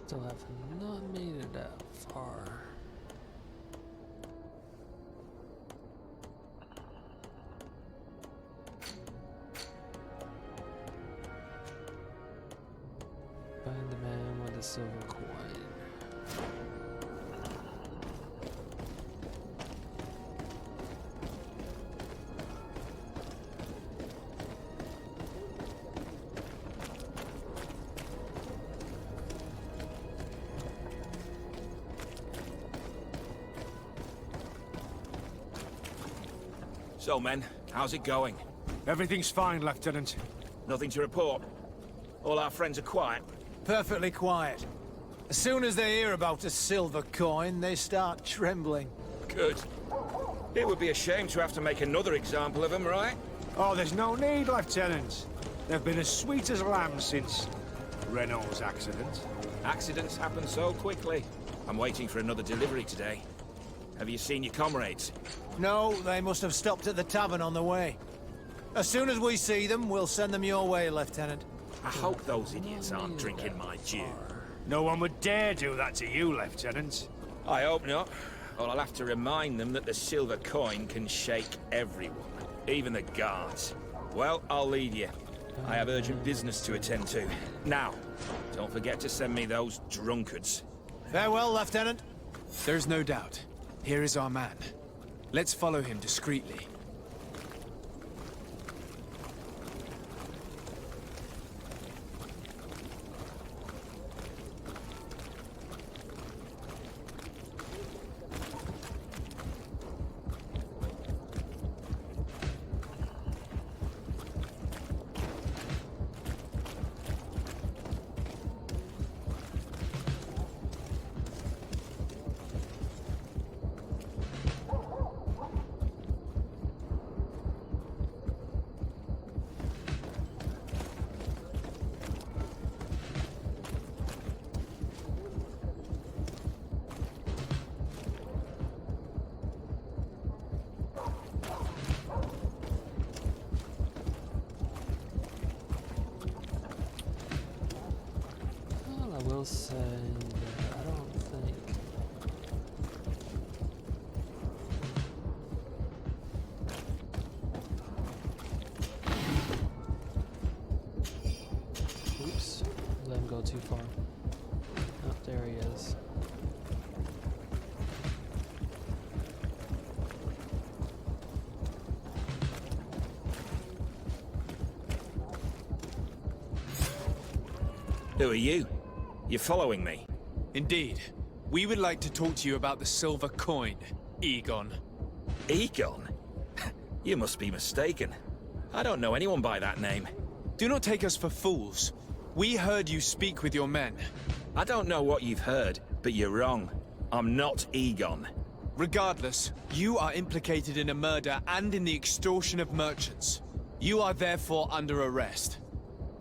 Still have not made it that far. Find the man with the silver coin. So, men, how's it going? Everything's fine, Lieutenant. Nothing to report? All our friends are quiet? Perfectly quiet. As soon as they hear about a silver coin, they start trembling. Good. It would be a shame to have to make another example of them, right? Oh, there's no need, Lieutenant. They've been as sweet as lambs since Renault's accident. Accidents happen so quickly. I'm waiting for another delivery today. Have you seen your comrades? No, they must have stopped at the tavern on the way. As soon as we see them, we'll send them your way, Lieutenant. I hope those idiots aren't drinking my dew. No one would dare do that to you, Lieutenant. I hope not. Or I'll have to remind them that the silver coin can shake everyone, even the guards. Well, I'll leave you. I have urgent business to attend to. Now, don't forget to send me those drunkards. Farewell, Lieutenant. There's no doubt. Here is our man. Let's follow him discreetly. I will say that I don't think oops, let him go too far. Oh, there he is. Who are you? You're following me? Indeed. We would like to talk to you about the silver coin, Egon. Egon? You must be mistaken. I don't know anyone by that name. Do not take us for fools. We heard you speak with your men. I don't know what you've heard, but you're wrong. I'm not Egon. Regardless, you are implicated in a murder and in the extortion of merchants. You are therefore under arrest.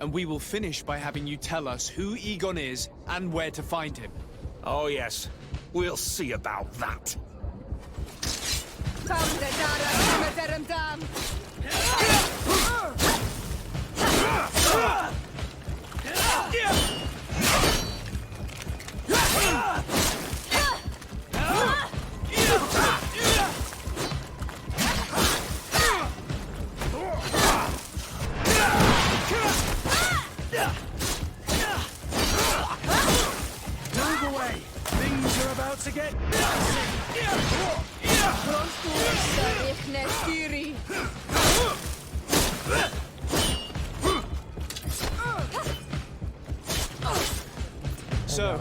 And we will finish by having you tell us who Egon is and where to find him. Oh yes, we'll see about that. Move away! Things are about to get So,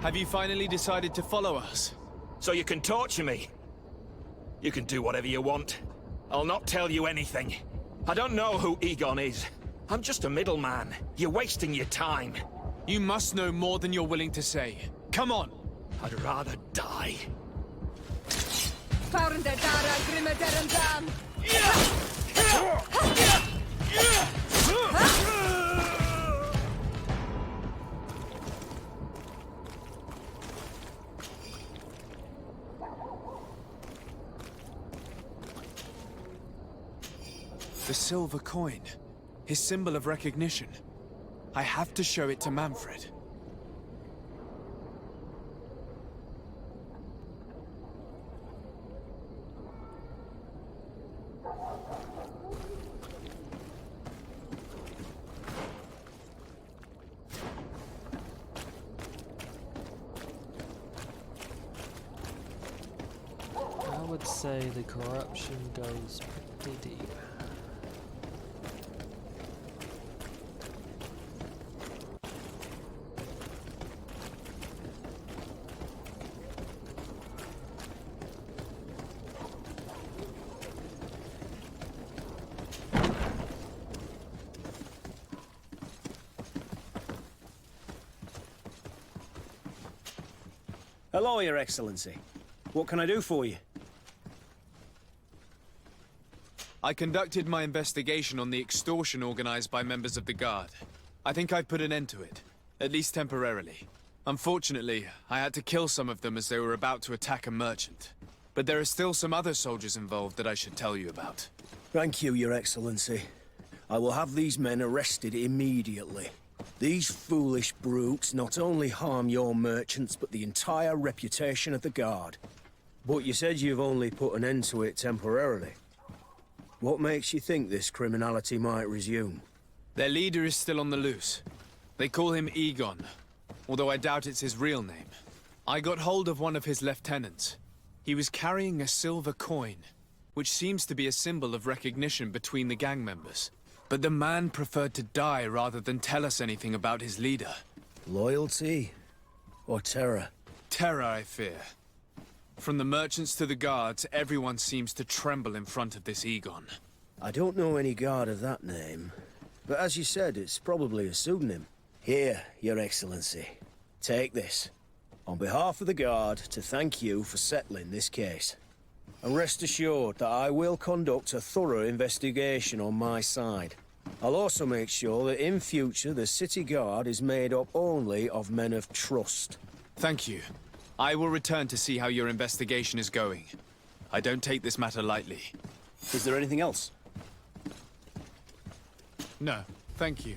have you finally decided to follow us? So you can torture me. You can do whatever you want. I'll not tell you anything. I don't know who Egon is. I'm just a middleman. You're wasting your time. You must know more than you're willing to say. Come on! I'd rather die. The silver coin. His symbol of recognition. I have to show it to Manfred. would say the corruption goes pretty deep. Hello, Your Excellency. What can I do for you? I conducted my investigation on the extortion organized by members of the Guard. I think I've put an end to it, at least temporarily. Unfortunately, I had to kill some of them as they were about to attack a merchant. But there are still some other soldiers involved that I should tell you about. Thank you, Your Excellency. I will have these men arrested immediately. These foolish brutes not only harm your merchants, but the entire reputation of the Guard. But you said you've only put an end to it temporarily. What makes you think this criminality might resume? Their leader is still on the loose. They call him Egon, although I doubt it's his real name. I got hold of one of his lieutenants. He was carrying a silver coin, which seems to be a symbol of recognition between the gang members. But the man preferred to die rather than tell us anything about his leader. Loyalty? Or terror? Terror, I fear. From the merchants to the guards, everyone seems to tremble in front of this Egon. I don't know any guard of that name. But as you said, it's probably a pseudonym. Here, Your Excellency. Take this. On behalf of the Guard, to thank you for settling this case. And rest assured that I will conduct a thorough investigation on my side. I'll also make sure that in future the City Guard is made up only of men of trust. Thank you. I will return to see how your investigation is going. I don't take this matter lightly. Is there anything else? No, thank you.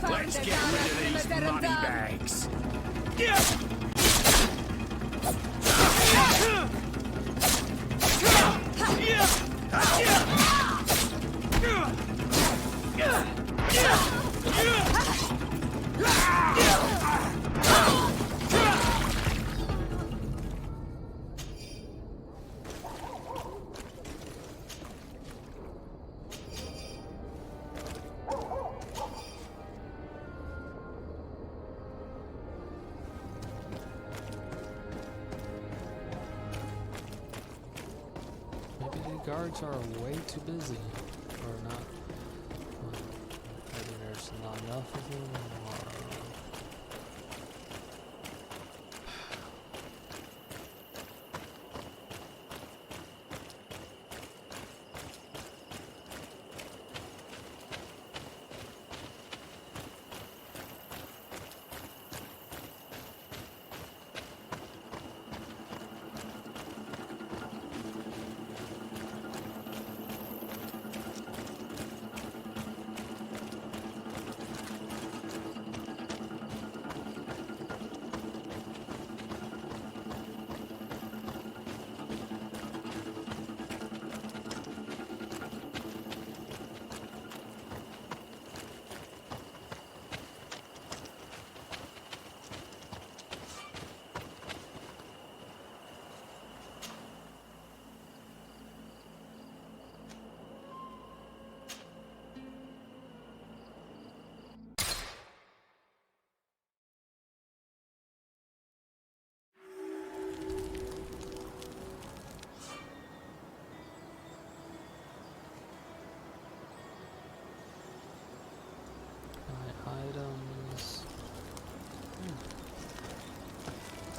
Let's get rid of these money bags. Guards are way too busy, or not. Maybe there's not enough of them, or...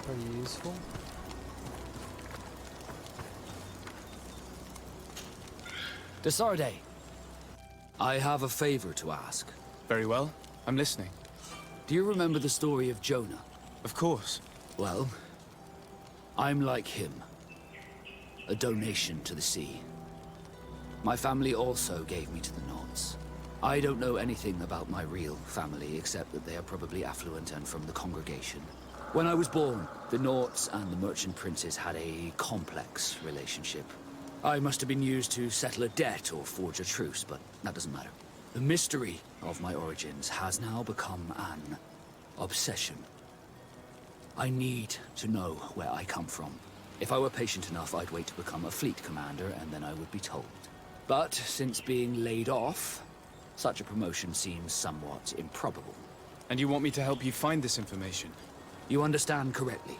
pretty useful. Desarde, I have a favor to ask. Very well. I'm listening. Do you remember the story of Jonah? Of course. Well, I'm like him. A donation to the sea. My family also gave me to the Knots. I don't know anything about my real family, except that they are probably affluent and from the congregation. When I was born, the Knots and the Merchant Princes had a complex relationship. I must have been used to settle a debt or forge a truce, but that doesn't matter. The mystery of my origins has now become an obsession. I need to know where I come from. If I were patient enough, I'd wait to become a fleet commander, and then I would be told. But since being laid off, such a promotion seems somewhat improbable. And you want me to help you find this information? You understand correctly.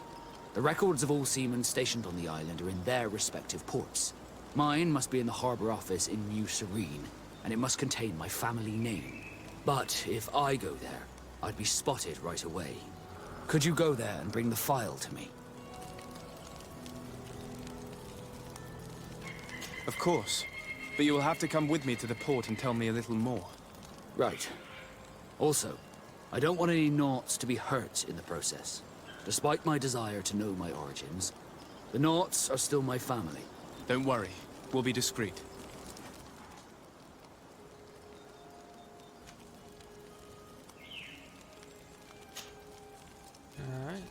The records of all seamen stationed on the island are in their respective ports. Mine must be in the harbor office in New Serene, and it must contain my family name. But if I go there, I'd be spotted right away. Could you go there and bring the file to me? Of course. But you will have to come with me to the port and tell me a little more. Right. Also, I don't want any Knots to be hurt in the process. Despite my desire to know my origins, the Knots are still my family. Don't worry. We'll be discreet. Alright.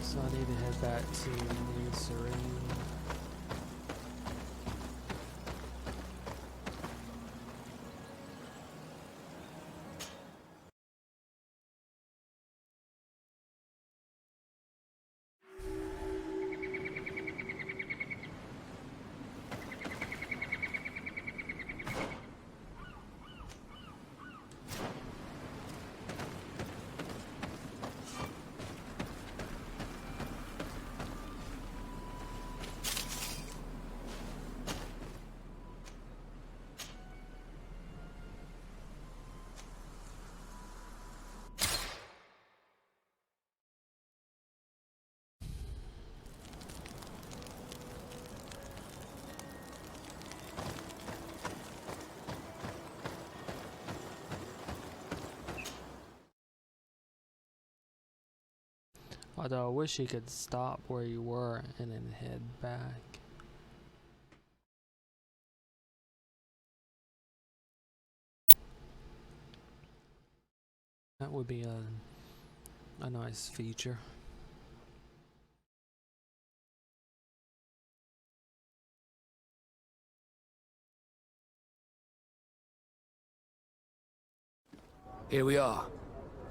So I need to head back to New Serene. Although I wish you could stop where you were and then head back. That would be a nice feature. Here we are.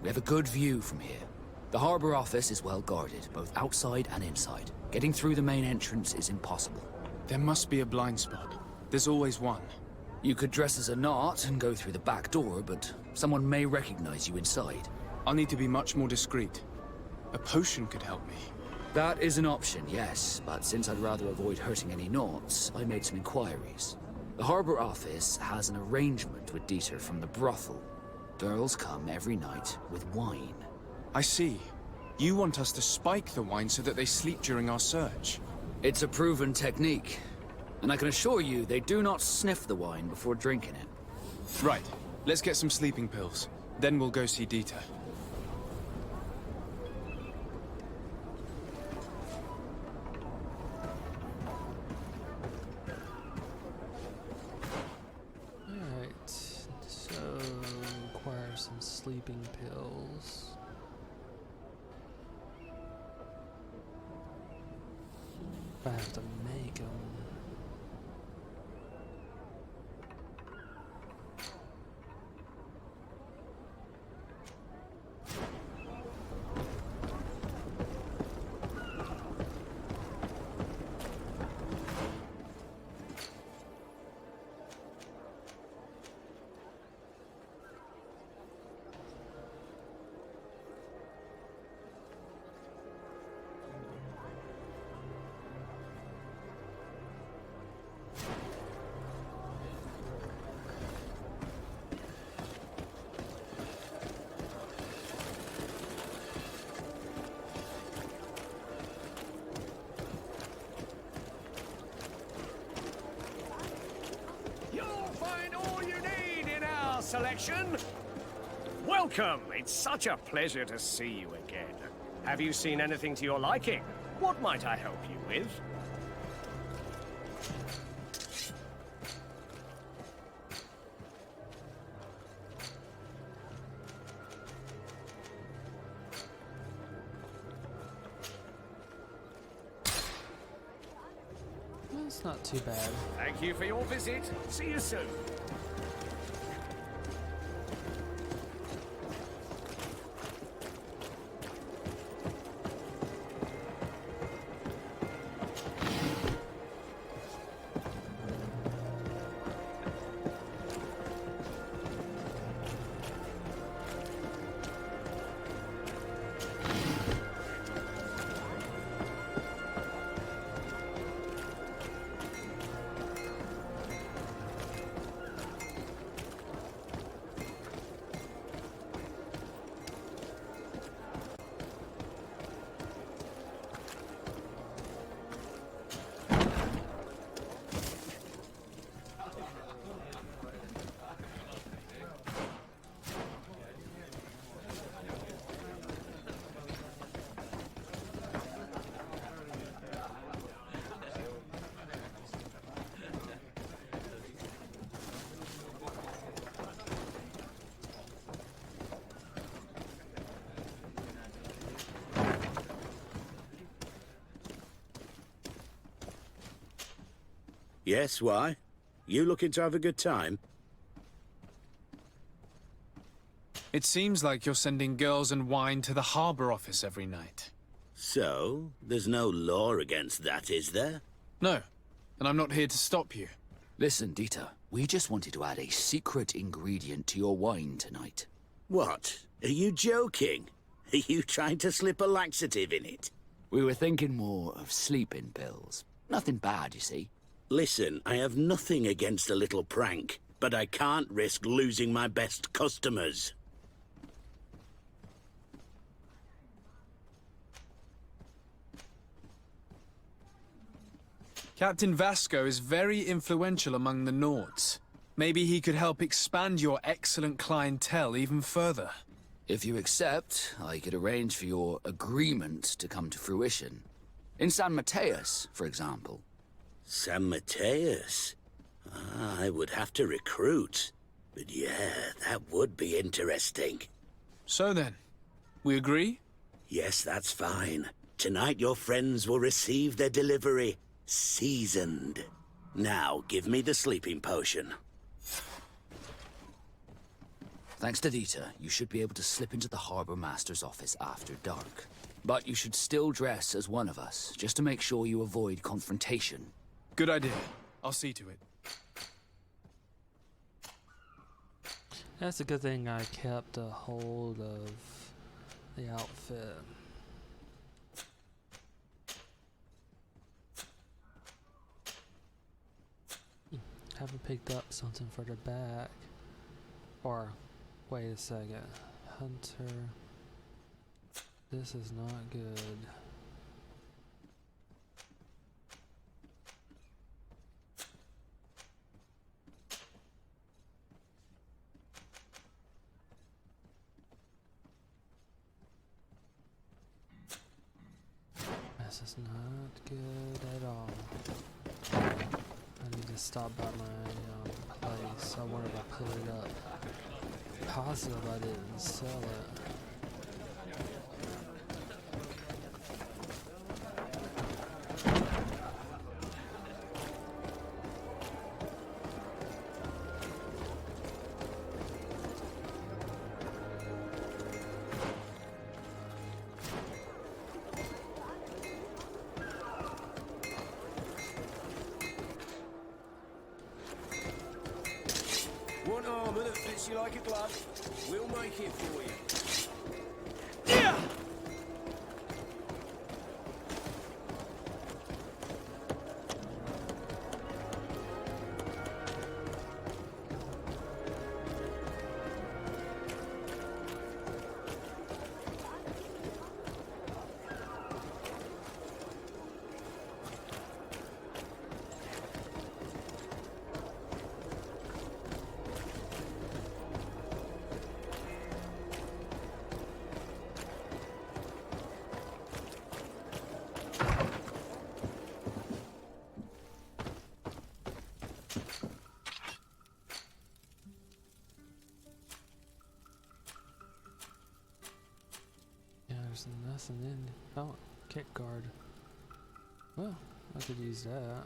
We have a good view from here. The harbor office is well guarded, both outside and inside. Getting through the main entrance is impossible. There must be a blind spot. There's always one. You could dress as a Knot and go through the back door, but someone may recognize you inside. I'll need to be much more discreet. A potion could help me. That is an option, yes, but since I'd rather avoid hurting any Knots, I made some inquiries. The harbor office has an arrangement with Dieter from the brothel. Girls come every night with wine. I see. You want us to spike the wine so that they sleep during our search. It's a proven technique, and I can assure you they do not sniff the wine before drinking it. Right. Let's get some sleeping pills. Then we'll go see Dieter. sleeping pills. I have to make them. Selection. Welcome. It's such a pleasure to see you again. Have you seen anything to your liking? What might I help you with? It's not too bad. Thank you for your visit. See you soon. Yes, why? You looking to have a good time? It seems like you're sending girls and wine to the harbor office every night. So, there's no law against that, is there? No, and I'm not here to stop you. Listen, Dieter, we just wanted to add a secret ingredient to your wine tonight. What? Are you joking? Are you trying to slip a laxative in it? We were thinking more of sleeping pills. Nothing bad, you see. Listen, I have nothing against a little prank, but I can't risk losing my best customers. Captain Vasco is very influential among the Nords. Maybe he could help expand your excellent clientele even further. If you accept, I could arrange for your agreement to come to fruition. In San Mateus, for example. San Mateus? I would have to recruit. But yeah, that would be interesting. So then, we agree? Yes, that's fine. Tonight your friends will receive their delivery. Seasoned. Now, give me the sleeping potion. Thanks to Dieter, you should be able to slip into the Harbor Master's office after dark. But you should still dress as one of us, just to make sure you avoid confrontation. Good idea. I'll see to it. That's a good thing I kept a hold of the outfit. Haven't picked up something for the back. Or, wait a second. Hunter. This is not good. This is not good at all. I need to stop by my place. I wanted to pull it up. positive I didn't sell it. Want armor that fits you like a glove? We'll make it for you. There's nothing in. Oh, kick guard. Well, I could use that.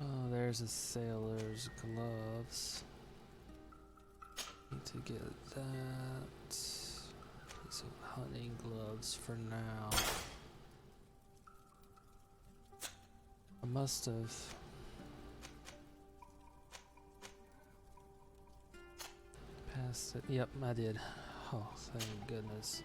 Oh, there's a sailor's gloves. Need to get that. Some hunting gloves for now. I must have passed it. Yep, I did. Oh, thank goodness.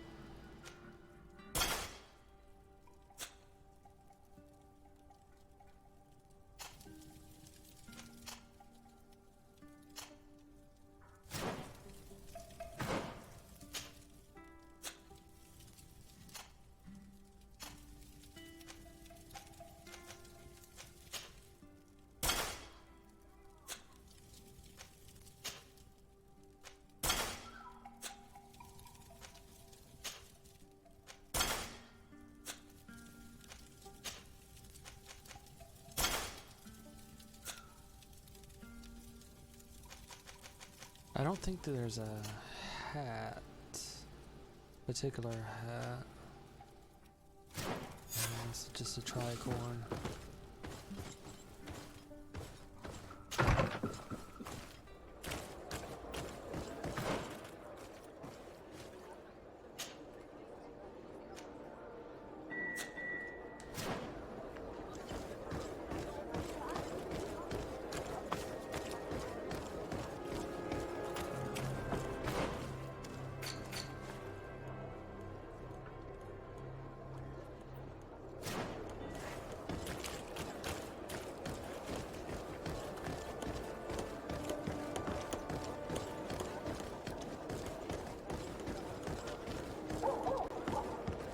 I don't think that there's a hat, particular hat. It's just a tricorn.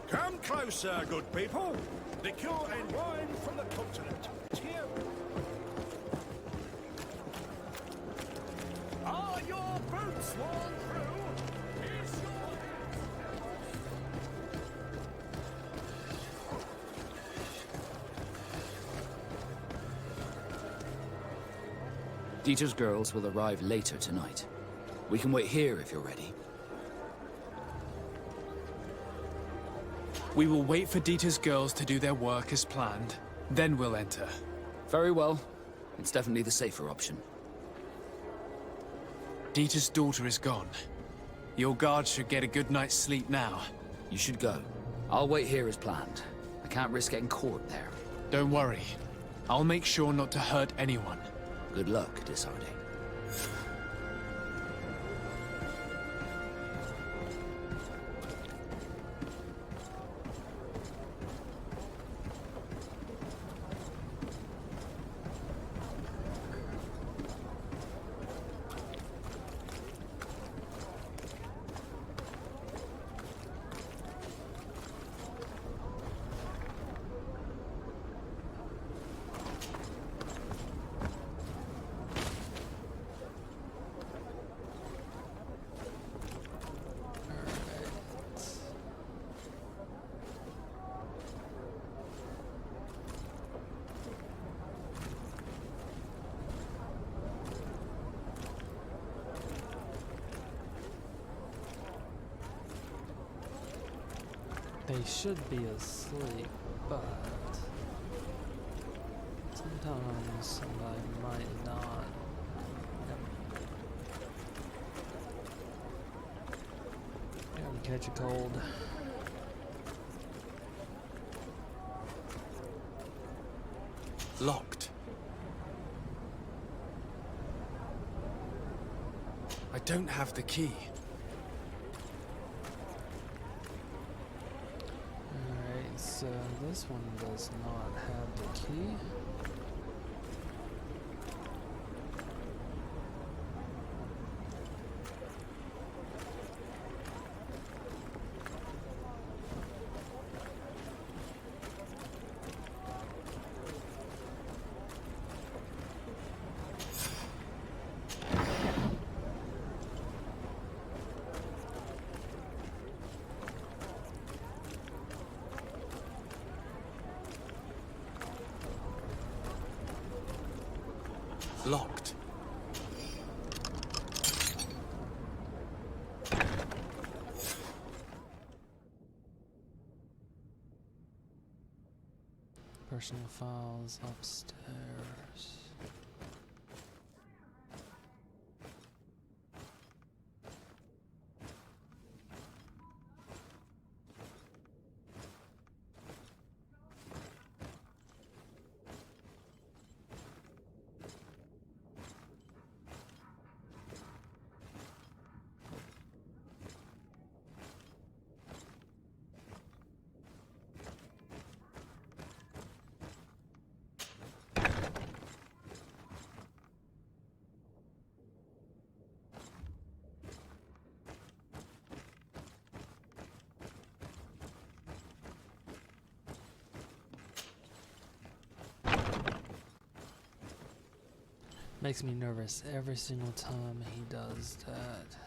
Come closer, good people. Liquor and wine from the continent. Here. Are your boots worn through? Is your... Dieter's girls will arrive later tonight. We can wait here if you're ready. We will wait for Dieter's girls to do their work as planned. Then we'll enter. Very well. It's definitely the safer option. Dieter's daughter is gone. Your guards should get a good night's sleep now. You should go. I'll wait here as planned. I can't risk getting caught there. Don't worry. I'll make sure not to hurt anyone. Good luck, Disarde. They should be asleep, but sometimes I might not. Gonna catch a cold. Locked. I don't have the key. Alright, so this one does not have the key. Locked. Personal files upstairs. Makes me nervous every single time he does that.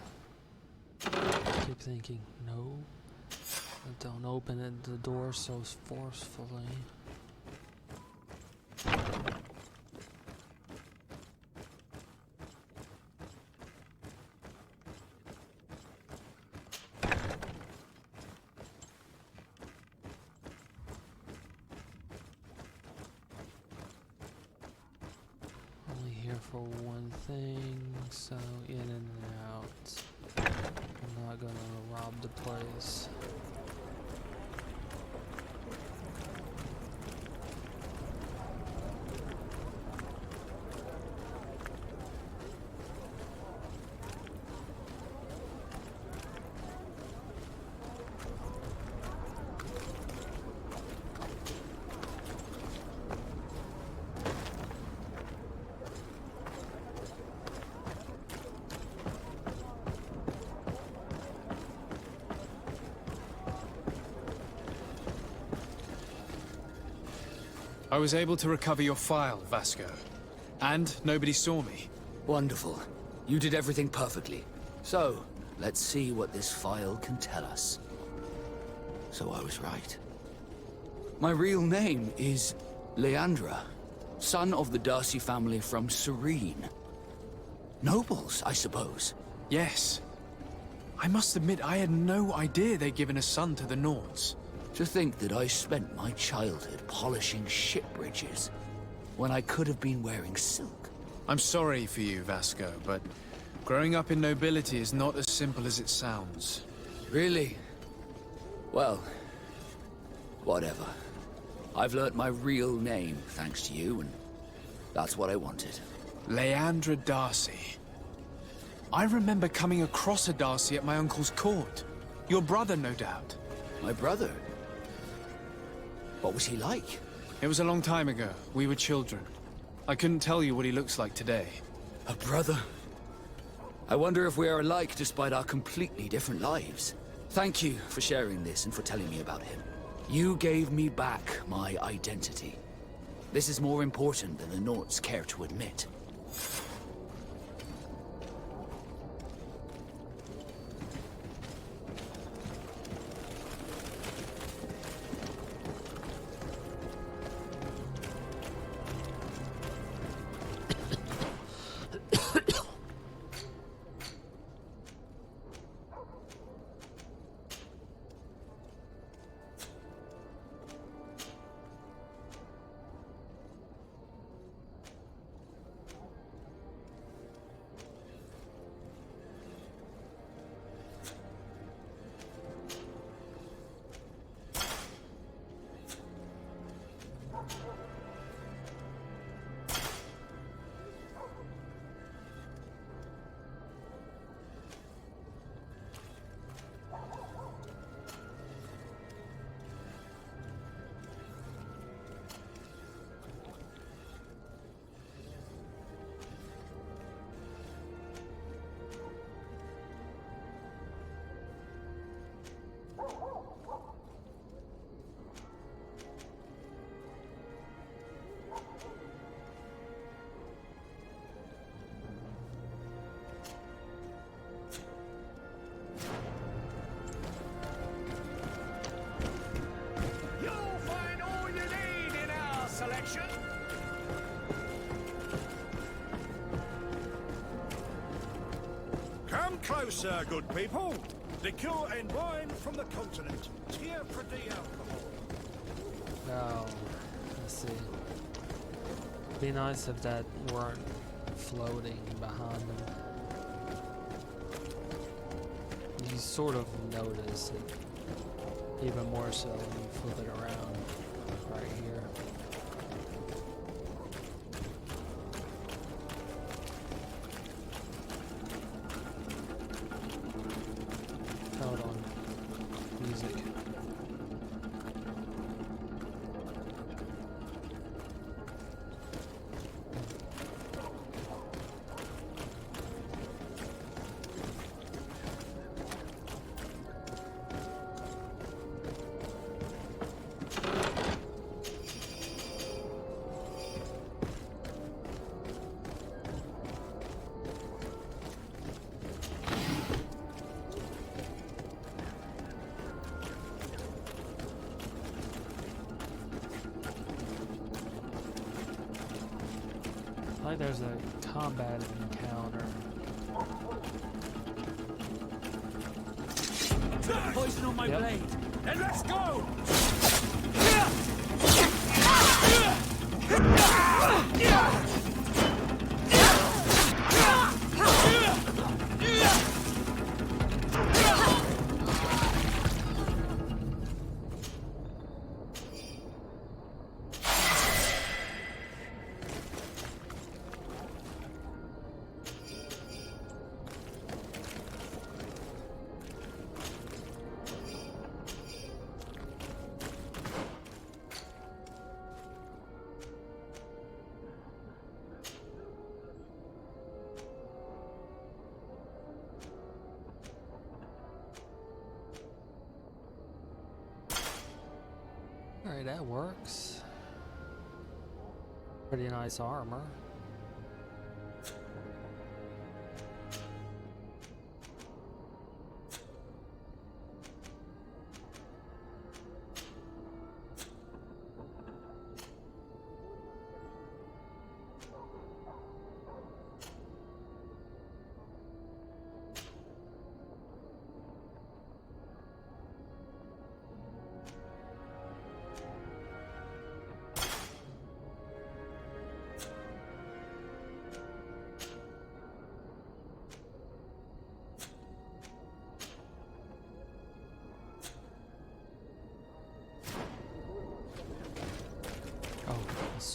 I keep thinking, no, don't open the door so forcefully. For one thing, so in and out. I'm not gonna rob the place. I was able to recover your file, Vasco. And nobody saw me. Wonderful. You did everything perfectly. So, let's see what this file can tell us. So I was right. My real name is Leandra, son of the Darcy family from Serene. Nobles, I suppose. Yes. I must admit, I had no idea they'd given a son to the Nords. To think that I spent my childhood polishing ship bridges when I could have been wearing silk. I'm sorry for you, Vasco, but growing up in nobility is not as simple as it sounds. Really? Well, whatever. I've learnt my real name thanks to you, and that's what I wanted. Leandra Darcy. I remember coming across a Darcy at my uncle's court. Your brother, no doubt. My brother? What was he like? It was a long time ago. We were children. I couldn't tell you what he looks like today. A brother? I wonder if we are alike despite our completely different lives. Thank you for sharing this and for telling me about him. You gave me back my identity. This is more important than the Nords care to admit. Come closer, good people. Liqueur and wine from the continent. Tier for the alcohol. Oh, let's see. Be nice if that weren't floating behind them. You sort of notice it even more so when you flip it around right here. Hold on. Music. Like there's a combat encounter. Poison on my blade. Then let's go! Alright, that works. Pretty nice armor.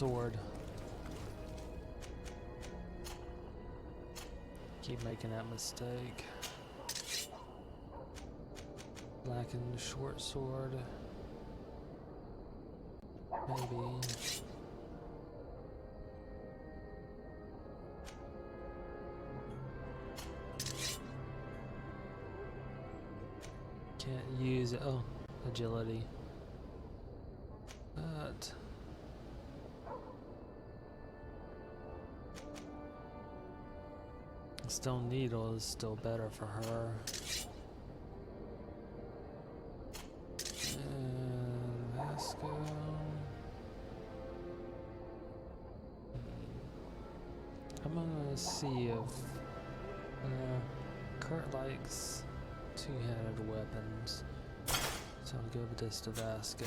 sword. Keep making that mistake. Lacking short sword. Maybe. Can't use it. Oh, agility. But stone needle is still better for her. And Vasco. I'm gonna see if Kurt likes two-handed weapons, so I'll give this to Vasco.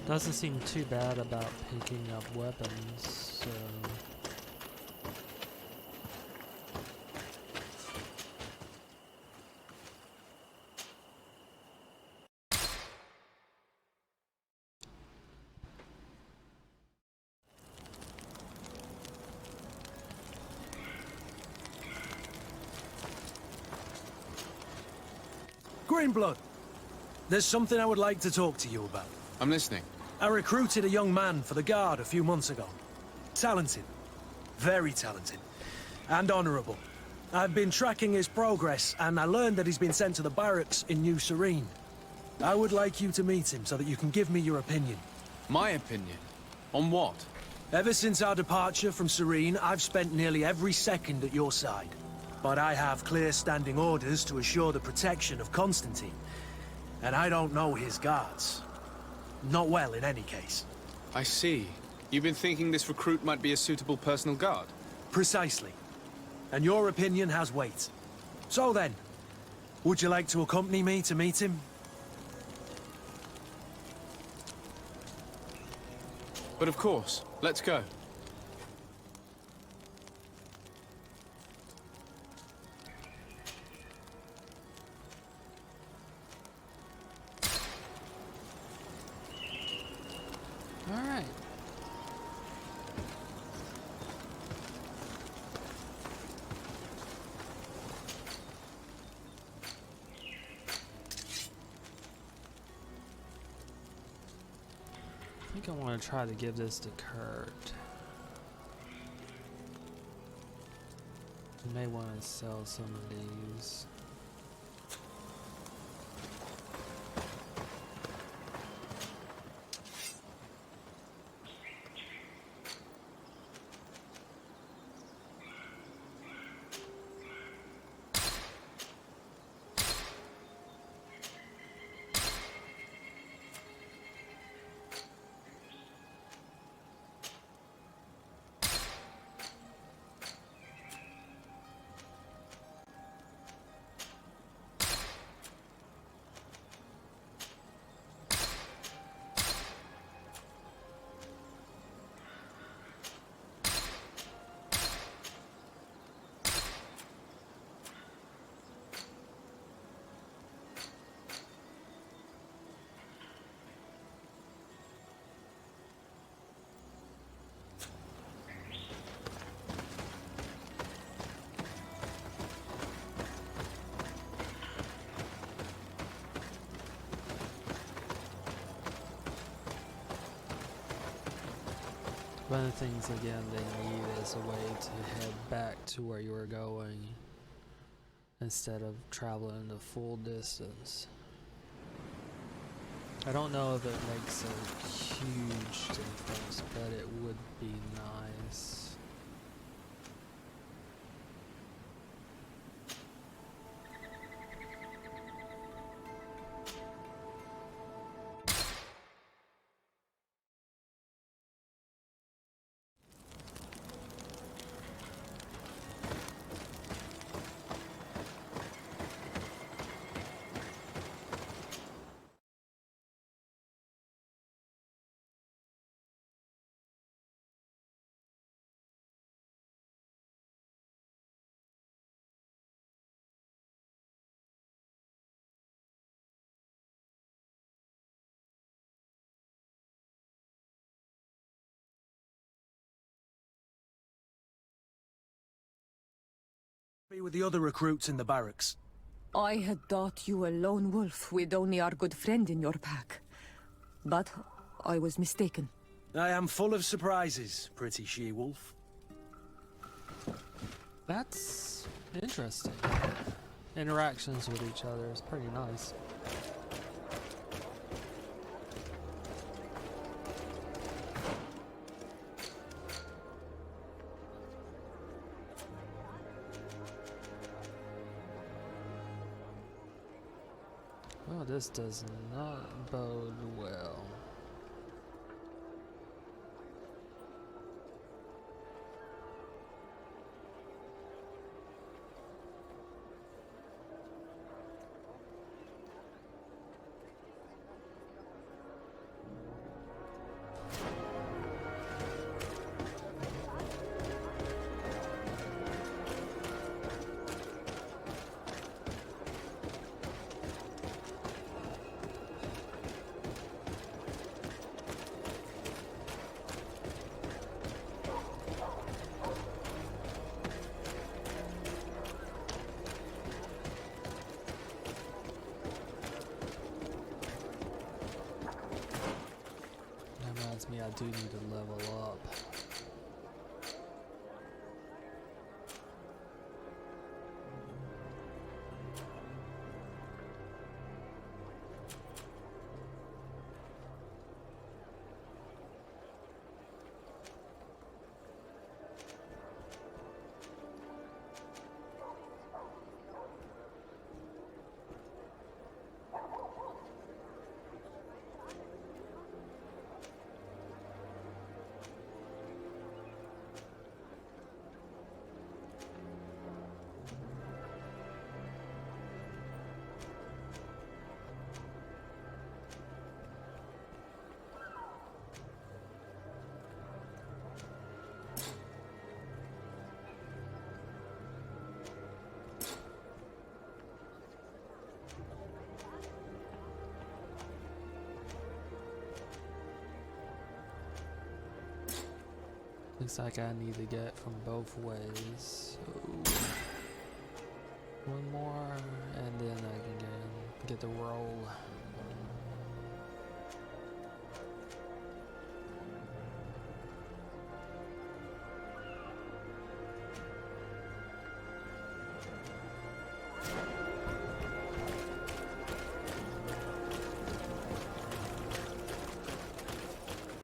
Doesn't seem too bad about picking up weapons, so... Greenblood, there's something I would like to talk to you about. I'm listening. I recruited a young man for the Guard a few months ago. Talented. Very talented. And honorable. I've been tracking his progress, and I learned that he's been sent to the barracks in New Serene. I would like you to meet him so that you can give me your opinion. My opinion? On what? Ever since our departure from Serene, I've spent nearly every second at your side. But I have clear standing orders to assure the protection of Constantine. And I don't know his guards. Not well, in any case. I see. You've been thinking this recruit might be a suitable personal guard? Precisely. And your opinion has weight. So then, would you like to accompany me to meet him? But of course. Let's go. Alright. I think I want to try to give this to Kurt. I may want to sell some of these. One of the things, again, they need is a way to head back to where you were going instead of traveling the full distance. I don't know if it makes a huge difference, but it would be nice. Be with the other recruits in the barracks. I had thought you a lone wolf with only our good friend in your pack. But I was mistaken. I am full of surprises, pretty she-wolf. That's interesting. Interactions with each other is pretty nice. Oh, this does not bode well. Me, I do need to level up. Looks like I need to get from both ways. So one more, and then I can get the roll.